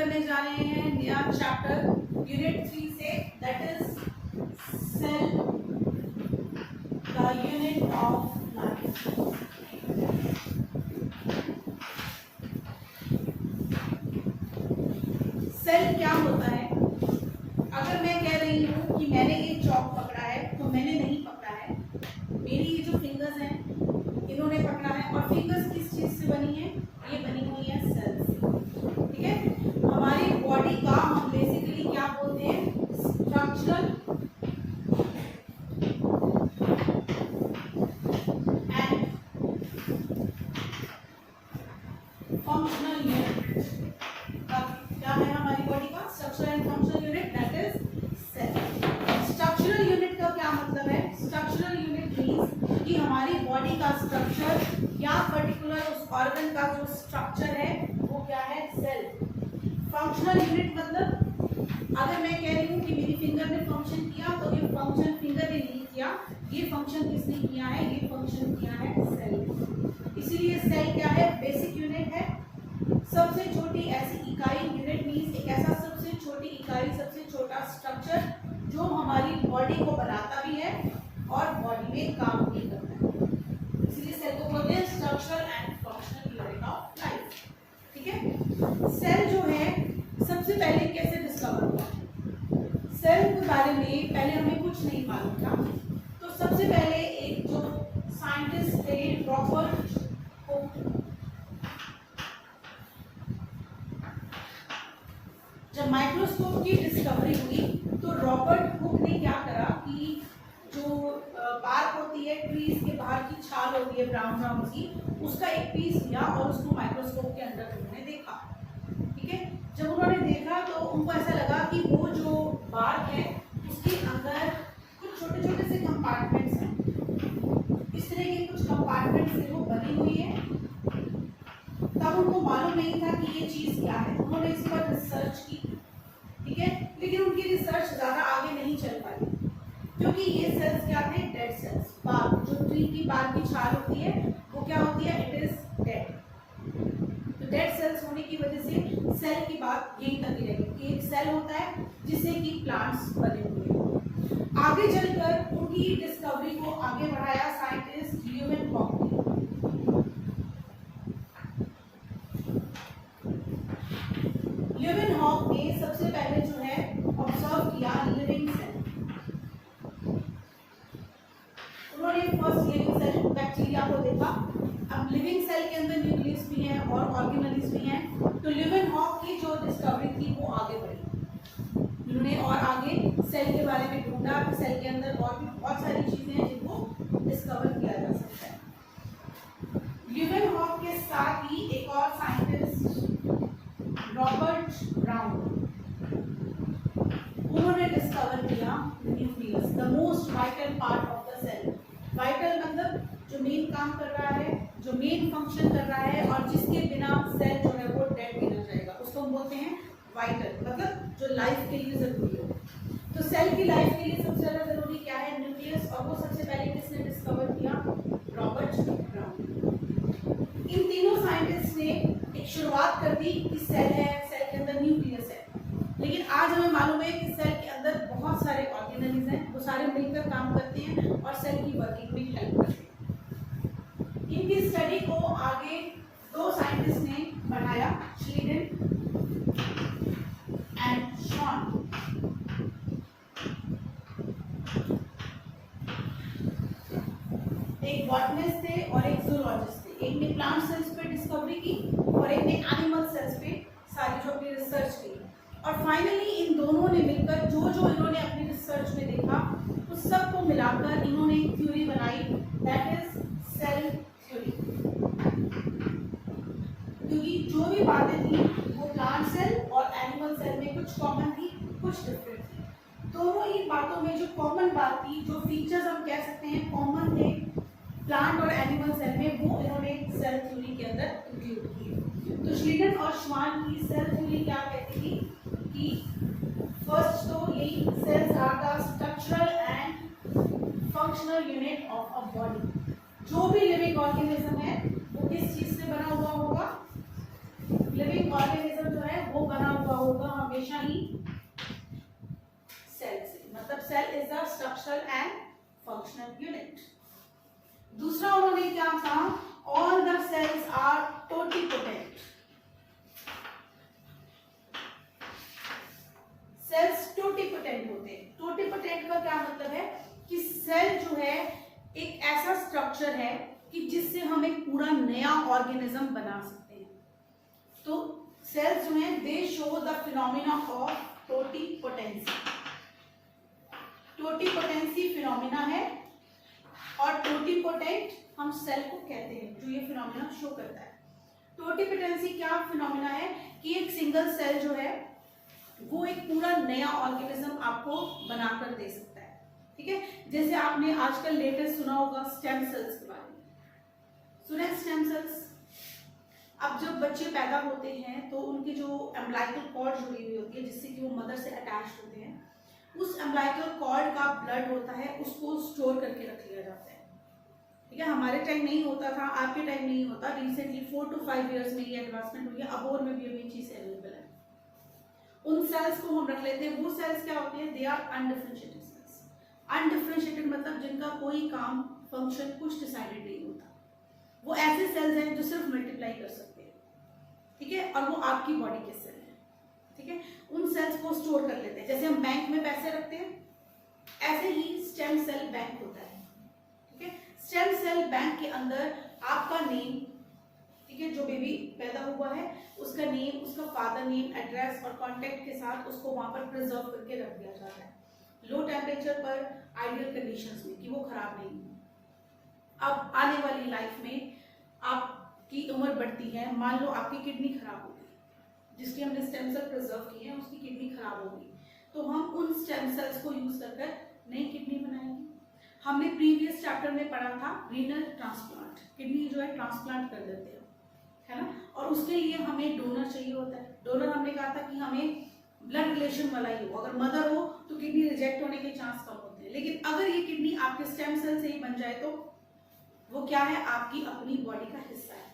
करने जा रहे हैं नया चैप्टर यूनिट 3 से, that is cell the unit of life. Cell क्या होता है? अगर मैं कह रही हूँ कि मैंने एक चॉक पकड़ा है, तो मैंने नहीं पकड़ा है, मेरी ये जो फिंगर्स हैं इन्होंने पकड़ा है। और फिंगर्स किस चीज से बनी है? ये बनी हुई है सेल से। ठीक है, हमारी बॉडी का हम बेसिकली क्या बोलते हैं? Structural and functional unit. क्या है हमारी बॉडी का structural and functional unit? That is cell. Structural unit का क्या मतलब है? स्ट्रक्चरल यूनिट मींस कि हमारी बॉडी का स्ट्रक्चर या पर्टिकुलर उस ऑर्गन का जो स्ट्रक्चर है वो क्या है? सेल। फंक्शनल यूनिट मतलब अगर मैं कह रही हूँ कि मेरी फिंगर ने फंक्शन किया, तो ये फंक्शन फिंगर ने नहीं किया, ये फंक्शन किसने किया है? ये फंक्शन किया है सेल। इसीलिए सेल क्या है? बेसिक यूनिट है, सबसे छोटी ऐसी इकाई। यूनिट मींस एक ऐसा सबसे छोटी इकाई, सबसे छोटा स्ट्रक्चर जो हमारी बॉडी को बनाता भी है और बॉडी में काम भी करता है। इसीलिए सेल को बोलते हैं structural and functional unit of life. ठीक है, सेल जो है सबसे पहले कैसे डिस्कवर हुआ? सेल के बारे में पहले हमें कुछ नहीं मालूम था, तो सबसे पहले एक जो साइंटिस्ट थे रॉबर्ट हुक, जब माइक्रोस्कोप की डिस्कवरी हुई तो रॉबर्ट हुक ने क्या करा कि जो बार्क होती है ट्रीज के बाहर की छाल होती है ब्राउन ब्राउन की, उसका एक पीस लिया और उसको माइक्रोस्कोप के अंदर उन्होंने देखा। ठीक है, जब उन्होंने देखा तो उनको ऐसा लगा कि वो जो बार्क है उसके अंदर कुछ छोटे छोटे से कंपार्टमेंट्स हैं, इस तरह के कुछ कंपार्टमेंट्स से वो बनी हुई है। तब उनको मालूम नहीं था कि ये चीज़ क्या है, उन्होंने इस पर रिसर्च की। ठीक है, लेकिन उनकी रिसर्च ज़्यादा आगे नहीं चल पाई क्योंकि ये सेल्स क्या थे? Dead cells. बार्क, जो ट्री की बार्क की छाल होती है वो क्या होती है? It is dead. तो डेड सेल्स होने की वजह से सेल की बात यही तक रहेगी कि एक सेल होता है जिससे कि प्लांट्स बने हुए हैं। आगे चलकर उनकी डिस्कवरी को आगे बढ़ाया साइंटिस्ट ल्यूमेनहॉक ने। ल्यूमेनहॉक ने सबसे पहले जो है ऑब्जर्व किया लिविंग सेल। उन्होंने फर्स्ट लिविंग सेल बैक्टीरिया को देखा। अब लिविंग सेल के अंदर न्यूक्लियस भी है और ऑर्गेनेल्स भी हैं, तो ल्यूमेनहॉक की जो डिस्कवरी थी वो आगे बढ़ी। उन्होंने और आगे सेल के बारे में ढूंढा कि सेल के अंदर और भी बहुत सारी चीजें हैं जिनको डिस्कवर किया जा सकता है। ल्यूमेनहॉक के साथ ही एक और साइंटिस्ट रॉबर्ट ब्राउन, उन्होंने डिस्कवर किया nucleus, the most vital part of the cell. Vital मतलब जो मेन काम कर रहा है, जो मेन फंक्शन कर रहा है और जिसके बिना सेल जो है वो डेड गिना जाएगा, उसको हम बोलते हैं वाइटल, मतलब जो लाइफ के लिए जरूरी हो। तो सेल की लाइफ के लिए सबसे ज्यादा जरूरी क्या है? न्यूक्लियस। और वो सबसे पहले किसने डिस्कवर किया? Robert brown. इन तीनों साइंटिस्ट ने एक शुरुआत कर दी कि सेल है, सेल के अंदर न्यूक्लियस है, लेकिन आज हमें मालूम है कि सेल के अंदर बहुत सारे ऑर्गेनेल्स हैं, वो सारे मिलकर काम करते हैं और सेल की वर्किंग में हेल्प करते हैं। इनकी स्टडी को आगे दो साइंटिस्ट ने बढ़ाया, श्लीडेन एंड श्वान। एक बॉटनिस्ट थे और एक जूलॉजिस्ट थे। एक ने प्लांट सेल्स पे डिस्कवरी की और एक ने एनिमल सेल्स पे सारी जो अपनी रिसर्च की। और फाइनली इन दोनों ने मिलकर जो जो इन्होंने अपनी रिसर्च में देखा उस सब को मिलाकर इन्होंने एक थ्योरी बनाई, दैट इज सेल थ्योरी। क्योंकि जो भी बातें थी वो प्लांट सेल और एनिमल सेल में कुछ कॉमन थी, कुछ डिफरेंट थी। दोनों ही बातों में जो कॉमन बात थी, जो फीचर्स हम कह सकते हैं कॉमन थे प्लांट और एनिमल सेल में, वो इन्होंने सेल थ्योरी के अंदर इंक्लूड किए। तो श्लीडेन और श्वान की सेल थ्योरी क्या कहती थी कि फर्स्ट तो यही, cells are the structural and functional unit of a body. जो भी लिविंग ऑर्गेनिज्म है वो किस चीज से बना हुआ होगा? लिविंग ऑर्गेनिज्म जो है वो बना हुआ हमेशा ही सेल से, मतलब cell is the structural and functional unit. दूसरा उन्होंने क्या कहा, all the cells are totipotent. Cells totipotent होते हैं। टोटिपोटेंट का क्या मतलब है कि सेल जो है एक ऐसा स्ट्रक्चर है कि जिससे हम एक पूरा नया ऑर्गेनिज्म बना सकते हैं। तो सेल्स जो है दे show the phenomena of totipotency. Totipotency phenomena है और टोटिपोटेंट हम सेल को कहते हैं जो ये फिनोमिना शो करता है। टोटिपोटेंसी क्या फिनोमिना है कि एक सिंगल सेल जो है वो एक पूरा नया ऑर्गेनिज्म आपको बनाकर दे सकता है। ठीक है, जैसे आपने आजकल लेटेस्ट सुना होगा स्टेम सेल्स के बारे में, सुना है स्टेम सेल्स। अब जब बच्चे पैदा होते हैं तो उनकी जो एम्ब्लाइकल कॉर्ड जुड़ी हुई होती है जिससे कि वो मदर से अटैच होते हैं, उस एम्ब्लाइकल कॉर्ड का ब्लड होता है उसको स्टोर करके रख लिया जाता है। ठीक है, हमारे टाइम नहीं होता था, आपके टाइम नहीं होता, रिसेंटली 4 to 5 इयर्स में ये एडवांसमेंट हुई है, अब और में भी अभी चीज अवेलेबल है। उन सेल्स को हम रख लेते हैं। वो सेल्स क्या होते हैं, they are undifferentiated cells. Undifferentiated मतलब जिनका कोई काम फंक्शन कुछ डिसाइडेड नहीं होता। वो ऐसे सेल्स हैं जो सिर्फ मल्टीप्लाई कर सकते हैं। ठीक है, और वो आपकी बॉडी के सेल हैं। ठीक है, उन सेल्स को स्टोर कर लेते हैं। जैसे हम बैंक में पैसे रखते हैं, ऐसे ही स्टेम सेल बैंक होता है। ठीक है, स्टेम सेल बैंक के अंदर आपका नेम, ठीक है, जो बेबी पैदा हुआ है उसका नेम, उसका फादर नेम, एड्रेस और कॉन्टेक्ट के साथ उसको वहां पर प्रिजर्व करके रख दिया जाता है लो टेम्परेचर पर, आइडियल कंडीशंस में, कि वो खराब नहीं हो। अब आने वाली लाइफ में आपकी उम्र बढ़ती है, मान लो आपकी किडनी खराब हो गई, जिसकी हमने स्टेम सेल प्रिजर्व की है उसकी किडनी खराब हो गई, तो हम उन स्टेम सेल्स को यूज कर नई किडनी बनाएंगे। हमने प्रीवियस चैप्टर में पढ़ा था रीनल ट्रांसप्लांट, किडनी जो है ट्रांसप्लांट कर देते हैं, है ना, और उसके लिए हमें डोनर चाहिए होता है। डोनर हमने कहा था कि हमें ब्लड रिलेशन वाला ही हो, अगर मदर हो तो किडनी रिजेक्ट होने के चांस कम होते हैं, लेकिन अगर ये किडनी आपके स्टेम सेल से ही बन जाए तो वो क्या है, आपकी अपनी बॉडी का हिस्सा है।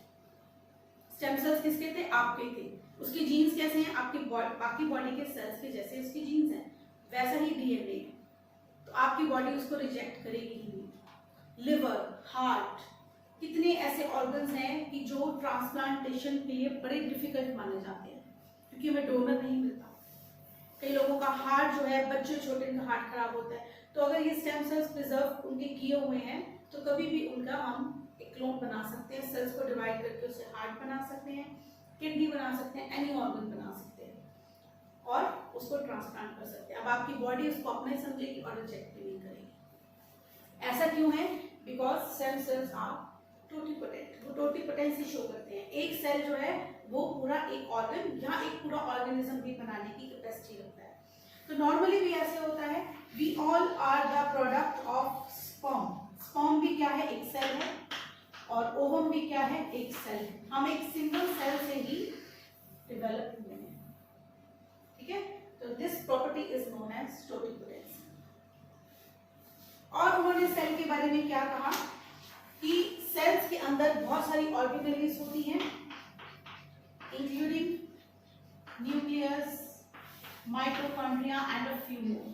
स्टेम सेल्स किसके थे, आपके थे। उसके जीन्स कैसे हैं, आपके बाकी बॉडी के सेल्स के जैसे उसके जीन्स हैं, वैसा ही डीएनए है, तो आपकी बॉडी उसको रिजेक्ट करेगी ही नहीं। लिवर, हार्ट, कितने ऐसे ऑर्गन्स हैं कि जो ट्रांसप्लांटेशन के लिए बड़े डिफिकल्ट माने जाते हैं क्योंकि हमें डोनर नहीं मिलता। कई लोगों का हार्ट जो है, बच्चे छोटे उनका हार्ट खराब होता है, तो अगर ये स्टेम सेल्स प्रिजर्व उनके किए हुए हैं तो कभी भी उनका हम एक क्लोन बना सकते हैं, सेल्स को डिवाइड करके उससे हार्ट बना सकते हैं, किडनी बना सकते हैं, एनी ऑर्गन बना सकते हैं और उसको ट्रांसप्लांट कर सकते हैं। अब आपकी बॉडी उसको अपने समझेगी और रिजेक्ट भी नहीं करेगी। ऐसा क्यों है, because stem cells are totipotent, वो टोटिपोटेंसी शो करते हैं। एक सेल जो है वो पूरा एक ऑर्गन या एक पूरा ऑर्गेनिज्म भी बनाने की कैपेसिटी रखता है। तो नॉर्मली भी ऐसे होता है, we all are the product of sperm. Sperm भी क्या है, एक सेल है, और ओवम भी क्या है, एक सेल है। हम एक सिंगल सेल से ही डेवलप हुए हैं। ठीक है, तो this property is known as totipotency. और उन्होंने सेल के बारे में क्या कहा कि सेल्स के अंदर बहुत सारी ऑर्गेनेलीज होती हैं, including nucleus, mitochondria and a few more.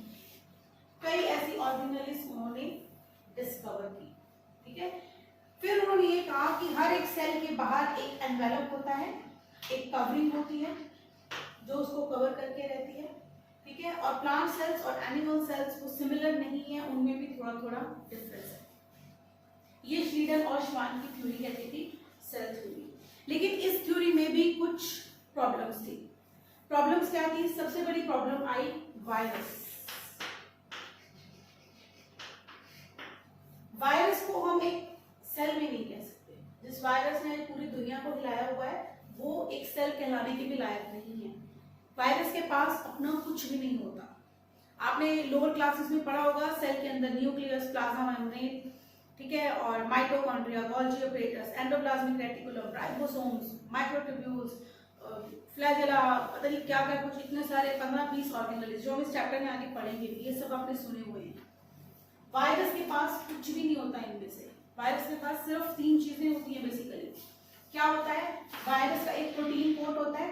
कई ऐसी ऑर्गेनेलीज उन्होंने डिस्कवर की। ठीक है, फिर उन्होंने ये कहा कि हर एक सेल के बाहर एक एनवेलप होता है, एक कवरिंग होती है जो उसको कवर करके रहती है। ठीक है, और प्लांट सेल्स और एनिमल सेल्स वो सिमिलर नहीं है, उनमें भी थोड़ा थोड़ा डिफरेंस है। ये श्लीडन और श्वान की थ्योरी कहती थी, सेल थ्योरी। लेकिन इस थ्योरी में भी कुछ प्रॉब्लम्स थी। प्रॉब्लम्स क्या थी, सबसे बड़ी प्रॉब्लम आई वायरस। वायरस को हम एक सेल में नहीं कह सकते। जिस वायरस ने पूरी दुनिया को हिलाया हुआ है वो एक सेल कहलाने के भी लायक नहीं है। वायरस के पास अपना कुछ भी नहीं होता। आपने लोअर क्लासेस में पढ़ा होगा, सेल के अंदर न्यूक्लियस, प्लाज्मा मेम्ब्रेन, ठीक है, और mitochondria, Golgi apparatus, endoplasmic reticulum, ribosomes, microtubules, flagella, पता नहीं क्या क्या, कुछ इतने सारे 15-20 ऑर्गेनेल्स जो हम इस चैप्टर में आगे पढ़ेंगे, ये सब आपने सुने हुए हैं। वायरस के पास कुछ भी नहीं होता इनमें से। वायरस के पास सिर्फ 3 चीजें होती हैं बेसिकली। क्या होता है, वायरस का एक प्रोटीन कोट होता है,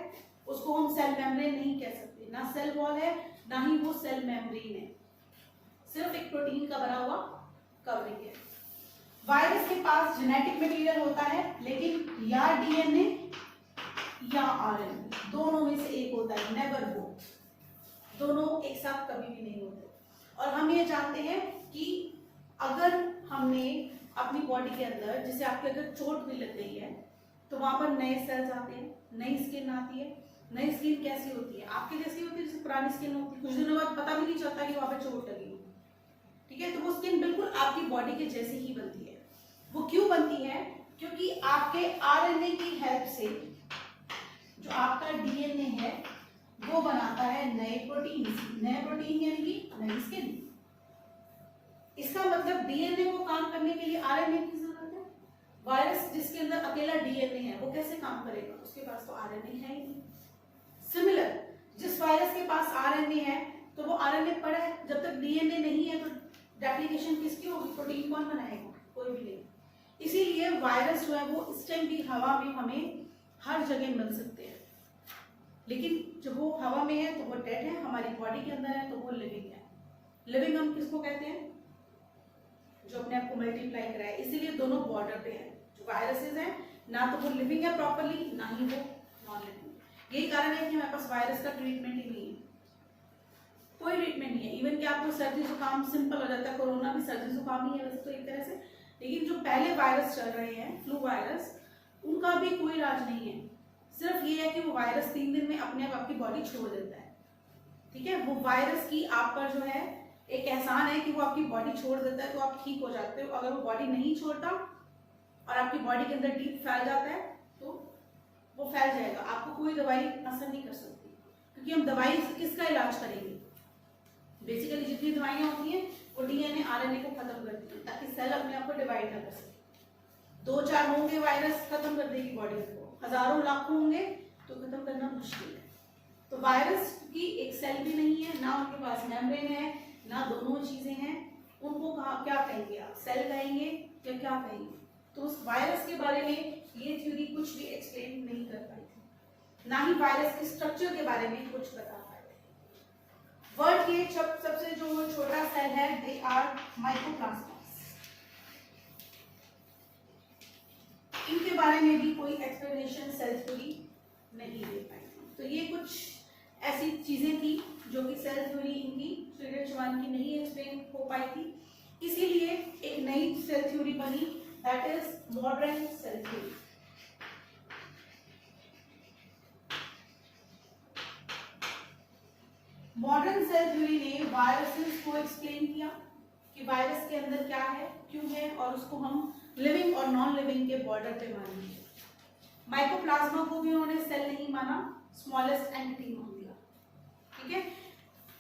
उसको हम सेल मेम्ब्रेन नहीं कह सकते, ना सेल वॉल है ना ही वो सेल मेम्ब्रेन है, सिर्फ एक प्रोटीन का बना हुआ कवरिंग है। वायरस के पास जेनेटिक मटेरियल होता है, लेकिन या डीएनए या आरएनए दोनों में से एक होता है, नेवर बोथ, दोनों एक साथ कभी भी नहीं होते। और हम ये जानते हैं कि अगर हमने अपनी बॉडी के अंदर, जैसे आपके अगर चोट भी लग गई है तो वहां पर नए सेल्स आते हैं, नई स्किन आती है। नई स्किन कैसी होती है? आपके जैसी होती है जैसे पुरानी स्किन होती है, कुछ दिनों बाद पता भी नहीं चलता कि वहां पर चोट लगी हो, ठीक है। तो वो स्किन बिल्कुल आपकी बॉडी के जैसी ही बनती है। वो क्यों बनती है? क्योंकि आपके आरएनए की हेल्प से जो आपका डीएनए है वो बनाता है नए प्रोटीन, नए प्रोटीन यानी कि नई स्किन। इसका मतलब डीएनए को काम करने के लिए आरएनए की जरूरत है। वायरस जिसके अंदर अकेला डीएनए है वो कैसे काम करेगा? उसके पास तो आरएनए है ही नहीं। सिमिलर, जिस वायरस के पास आरएनए है तो वो आरएनए पड़ा है, जब तक डीएनए नहीं है तो रेप्लिकेशन किसकी होगी? प्रोटीन कौन बनाएगा? कोई भी नहीं। इसीलिए वायरस जो है वो इस टाइम भी हवा में हमें हर जगह मिल सकते हैं, लेकिन जब वो हवा में है तो वो डेड है, हमारी बॉडी के अंदर है तो वो लिविंग है। लिविंग हम किसको कहते हैं? जो अपने आप को मल्टीप्लाई कराए। इसीलिए दोनों बॉर्डर पे हैं। जो वायरसेस हैं ना तो वो लिविंग है प्रॉपरली, ना ही वो नॉन लिविंग। यही कारण है कि हमारे पास वायरस का ट्रीटमेंट ही नहीं है, कोई ट्रीटमेंट नहीं है। इवन कि आपको सर्दी जुकाम सिंपल हो जाता है, कोरोना भी सर्दी जुकाम ही है वैसे तो एक तरह से, लेकिन जो पहले वायरस चल रहे हैं फ्लू वायरस, उनका भी कोई इलाज नहीं है। सिर्फ ये है कि वो वायरस 3 दिन में अपने आप आपकी बॉडी छोड़ देता है, ठीक है। वो वायरस की आप पर जो है एक एहसान है कि वो आपकी बॉडी छोड़ देता है तो आप ठीक हो जाते हो। अगर वो बॉडी नहीं छोड़ता और आपकी बॉडी के अंदर डीप फैल जाता है तो वो फैल जाएगा, आपको कोई दवाई असर नहीं कर सकती, क्योंकि हम दवाई से किसका इलाज करेंगे? बेसिकली जितनी दवाइयां होती हैं वो डीएनए आरएनए को खत्म करती है ताकि सेल अपने आप को डिवाइड ना कर सके। 2-4 होंगे वायरस खत्म कर देगी बॉडी को, हजारों लाखों होंगे तो खत्म करना मुश्किल है। तो वायरस की एक सेल भी नहीं है, ना उनके पास मेम्ब्रेन है, ना दोनों चीजें हैं। उनको क्या कहेंगे आप? सेल कहेंगे या क्या कहेंगे? तो उस वायरस के बारे में ये थ्योरी कुछ भी एक्सप्लेन नहीं कर पाई थी, ना ही वायरस के स्ट्रक्चर के बारे में कुछ बता पाए थे। वर्ल्ड के सबसे जो छोटा सेल है दे आर माइकोप्लाज्मास, इनके बारे में भी कोई एक्सप्लेनेशन सेल थ्योरी नहीं दे पाई थी। तो ये कुछ ऐसी चीजें थी जो कि सेल थ्योरी इनकी श्रीडर-चव्हाण की नहीं एक्सप्लेन हो पाई थी, इसीलिए एक नई सेल थ्योरी बनी, that is modern cell theory. Modern cell theory ने वायरसेस को एक्सप्लेन किया कि वायरस के अंदर क्या है, क्यों है, और उसको हम लिविंग और नॉन लिविंग के बॉर्डर पे मानेंगे। माइकोप्लाज्मा को भी उन्होंने सेल नहीं माना, स्मॉलेस्ट एंटिटी मान लिया, ठीक है।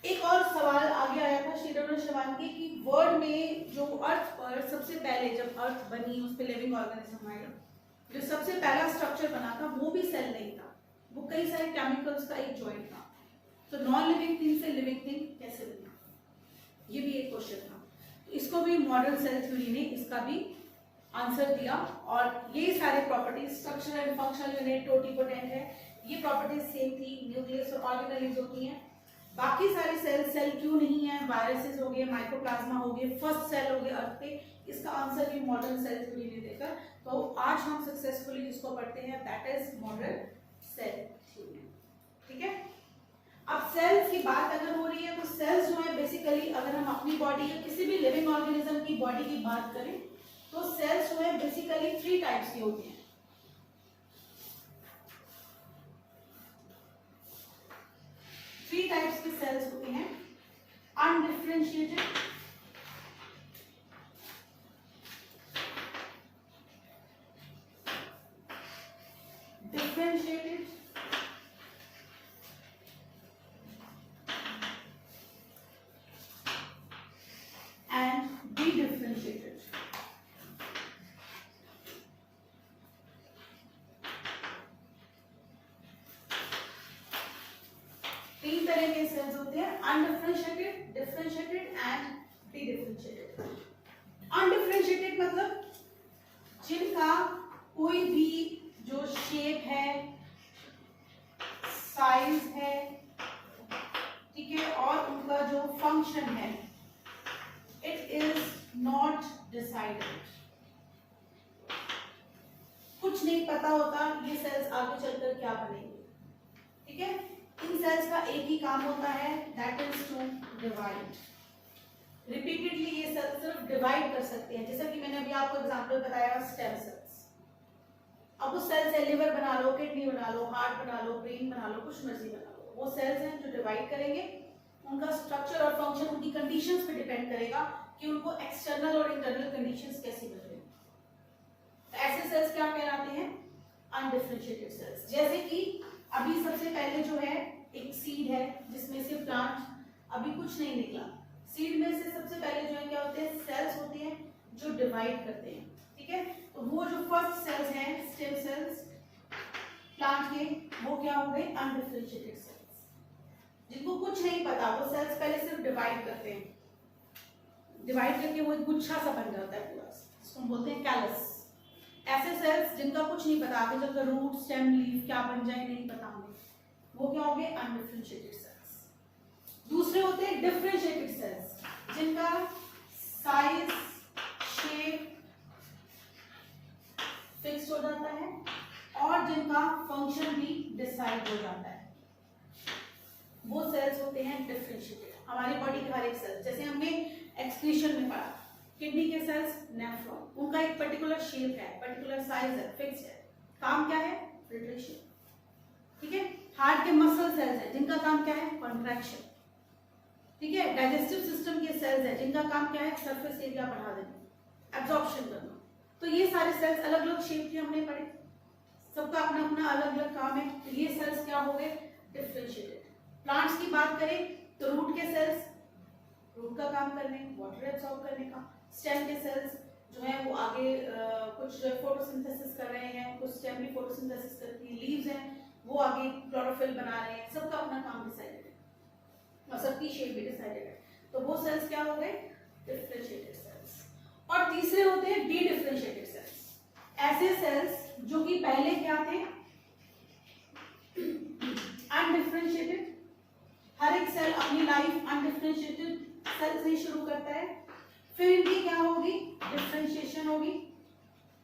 एक और सवाल आगे आया था श्रीडर-चव्हाण के कि वर्ल्ड में जो अर्थ पर सबसे पहले जब अर्थ बनी उस पर लिविंग ऑर्गेनिज्म आया, जो सबसे पहला स्ट्रक्चर बना था वो भी सेल नहीं था, वो कई सारे केमिकल्स का एक जॉइंट था। तो नॉन लिविंग थिंग से लिविंग थिंग कैसे बनी, ये भी एक क्वेश्चन था। तो इसको भी मॉडर्न सेल थ्योरी ने इसका भी आंसर दिया, और ये सारे properties structural and functional unit, totipotent है, ये प्रॉपर्टीज सेम थी, न्यूक्लियस और ऑर्गेनेल्स होती हैं। बाकी सारे सेल क्यों नहीं है? वायरसेस हो गए, माइकोप्लाज्मा हो गए, फर्स्ट सेल हो गए अर्थ पे, इसका आंसर भी मॉडर्न सेल थ्योरी ने देकर। तो आज हम सक्सेसफुली इसको पढ़ते हैं, that is modern cell theory, ठीक है। अब सेल्स की बात अगर हो रही है तो सेल्स जो है बेसिकली, अगर हम अपनी बॉडी या किसी भी लिविंग ऑर्गेनिज्म की बॉडी की बात करें तो सेल्स जो है बेसिकली 3 टाइप्स के होते हैं। 3 टाइप्स के सेल्स होते हैं, अनडिफरेंशिएटेड, डिफरेंशिएटेड एंड डिडिफरेंशिएटेड। तीन तरह के सेल्स होते हैं, अनडिफरेंशिएटेड, डिफरेंशिएटेड एंड डिडिफरेंशिएटेड। अनडिफरेंशिएटेड मतलब जिनका कोई भी जो शेप है, साइज है, ठीक है, और उनका जो फंक्शन है, इट इज नॉट डिसाइडेड। कुछ नहीं पता होता ये सेल्स आगे चलकर क्या बनेंगे, ठीक है। इन सेल्स का एक ही काम होता है, that is to divide. Repeatedly ये सेल्स सिर्फ डिवाइड कर सकते हैं, जैसा कि मैंने अभी आपको एग्जांपल बताया स्टेम सेल्स। अब उस सेल से लिवर बना लो, किडनी बना लो, हार्ट बना लो, ब्रेन बना लो, कुछ मर्जी बना लो, वो सेल्स हैं जो डिवाइड करेंगे। उनका स्ट्रक्चर और फंक्शन उनकी कंडीशंस पे डिपेंड करेगा कि उनको एक्सटर्नल और इंटरनल कंडीशंस कैसी मिल रही है। तो ऐसे सेल्स क्या कहलाते हैं? Undifferentiated cells. जैसे कि अभी सबसे पहले जो है एक सीड है जिसमें से प्लांट अभी कुछ नहीं निकला। सीड में से सबसे पहले जो है क्या होते हैं? सेल्स होते हैं जो डिवाइड करते हैं, ठीक है। तो वो जो फर्स्ट सेल्स हैं स्टेम सेल्स प्लांट के, वो क्या हो गए? अनडिफरेंशिएटेड सेल्स, जिनको कुछ नहीं पता। वो सेल्स पहले सिर्फ डिवाइड करते हैं, डिवाइड करके वो एक गुच्छा सा बन जाता है पूरा, इसको हम बोलते हैं कैलस। ऐसे सेल्स जिनका कुछ नहीं पता, आगे चलकर रूट स्टेम लीफ क्या बन जाए नहीं पता हमें, वो क्या होंगे? Undifferentiated cells. दूसरे होते हैं डिफरेंशिएटेड सेल्स, जिनका साइज शेप फिक्स हो जाता है और जिनका फंक्शन भी डिसाइड हो जाता है, वो सेल्स होते हैं डिफरेंशिएटेड। हमारी बॉडी के हर एक सेल, जैसे हमने एक्सक्रीशन में पढ़ा, किडनी के सेल्स नेफ्रॉन, उनका एक पर्टिकुलर शेप है, पर्टिकुलर साइज है, फिक्स है, काम क्या है? फिल्ट्रेशन, ठीक है। हार्ट के मसल सेल्स हैं जिनका काम क्या है? कॉन्ट्रैक्शन, ठीक है। डाइजेस्टिव सिस्टम के सेल्स हैं जिनका काम क्या है? सरफेस एरिया बढ़ा देना, एब्जॉर्प्शन करना। तो ये सारे सेल्स अलग अलग शेप के हमने पढ़े, सबका अपना अपना अलग अलग काम है। तो ये सेल्स क्या हो गए? डिफरेंशिएटेड। प्लांट्स की बात करें तो रूट के सेल्स, रूट का काम करने, वाटर एब्सॉर्ब करने का। स्टेम के सेल्स जो है वो आगे कुछ फोटोसिंथेसिस कर रहे हैं, कुछ स्टेम भी फोटोसिंथेसिस करती है। लीव्स हैं वो आगे क्लोरोफिल बना रहे हैं, सबका अपना काम डिसाइडेड है और सबकी शेप भी डिसाइडेड है। तो वो सेल्स क्या हो गए? Differentiated sales. और तीसरे होते हैं डी डिफरेंशिएटेड सेल्स, ऐसे सेल्स जो कि पहले क्या थे? अनडिफरेंशिएटेड। हर एक सेल अपनी लाइफ अनडिफरेंशिएटेड सेल से शुरू करता है, फिर इनकी क्या होगी? डिफरेंशिएशन होगी।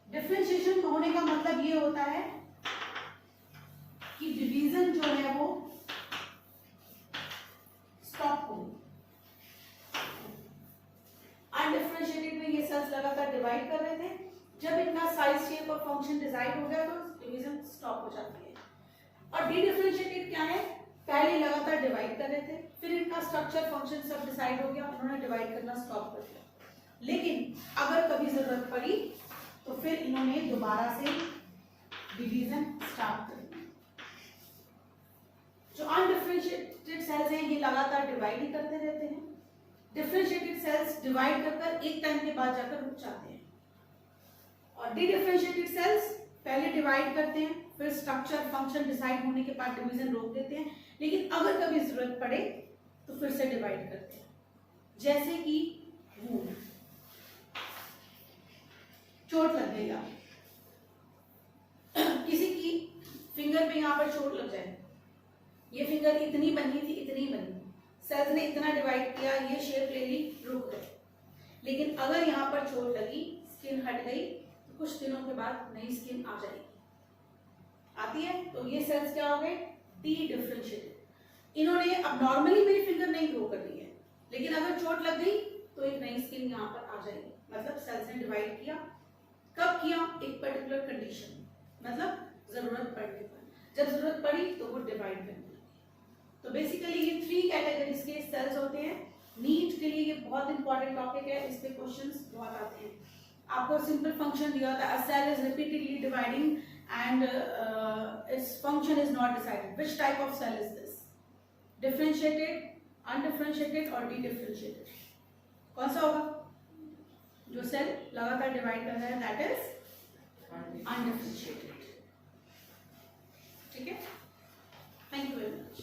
डिफरेंशिएशन होने का मतलब ये होता है कि डिवीजन जो है वो स्टॉप होगी। अनडिफरेंशिएटेड में ये सेल्स लगातार डिवाइड कर रहे थे, जब इनका साइज शेप और फंक्शन डिसाइड हो गया तो डिवीजन स्टॉप हो जाती है। और डी डिफरेंशिएटेड क्या है? पहले लगातार डिवाइड कर रहे थे, फिर इनका स्ट्रक्चर फंक्शन सब डिसाइड हो गया, उन्होंने डिवाइड करना स्टॉप कर दिया। लेकिन अगर कभी जरूरत पड़ी तो फिर इन्होंने दोबारा से डिवीजन स्टार्ट कर दिया। जो अनडिफरेंशिएटेड सेल्स हैं ये लगातार डिवाइड ही करते रहते हैं। डिफरेंशिएटेड सेल्स डिवाइड कर एक टाइम के बाद जाकर रुक जाते हैं। और डी डिफरेंशिएटेड सेल्स पहले डिवाइड करते हैं, फिर स्ट्रक्चर फंक्शन डिसाइड होने के बाद डिवीजन रोक देते हैं, लेकिन अगर कभी जरूरत पड़े तो फिर से डिवाइड करते हैं। जैसे कि वूंड, चोट लग गई, किसी की फिंगर पे यहाँ पर चोट लग जाए, ये फिंगर इतनी बनी थी, इतनी बनी, सेल्स ने इतना डिवाइड किया, ये शेप ले ली, रुक गए। लेकिन अगर यहाँ पर चोट लगी, स्किन हट गई, तो कुछ दिनों के बाद नई स्किन आ जाएगी, आती है। तो ये सेल्स क्या हो गए? D differentiated. इन्होंने अब नॉर्मली मेरी फिंगर नहीं ग्रो कर रही है, लेकिन अगर चोट लग गई तो एक नई स्किन यहाँ पर आ जाएगी, मतलब सेल्स ने डिवाइड किया। कब किया? एक पर्टिकुलर कंडीशन, मतलब जरूरत पड़ने पर। जब जरूरत पड़ी तो वो डिवाइड करने लगी। तो बेसिकली ये 3 कैटेगरीज के सेल्स होते हैं। नीट के लिए ये बहुत इंपॉर्टेंट टॉपिक है, इस पे क्वेश्चंस बहुत आते हैं। आपको सिंपल फंक्शन दिया होता है, a cell is repeatedly dividing and its function is not decided. Which type of cell is this? Differentiated, undifferentiated और dedifferentiated? कौन सा होगा? जो सेल लगातार डिवाइड कर रहा है that is undifferentiated. ठीक है? Thank you very much.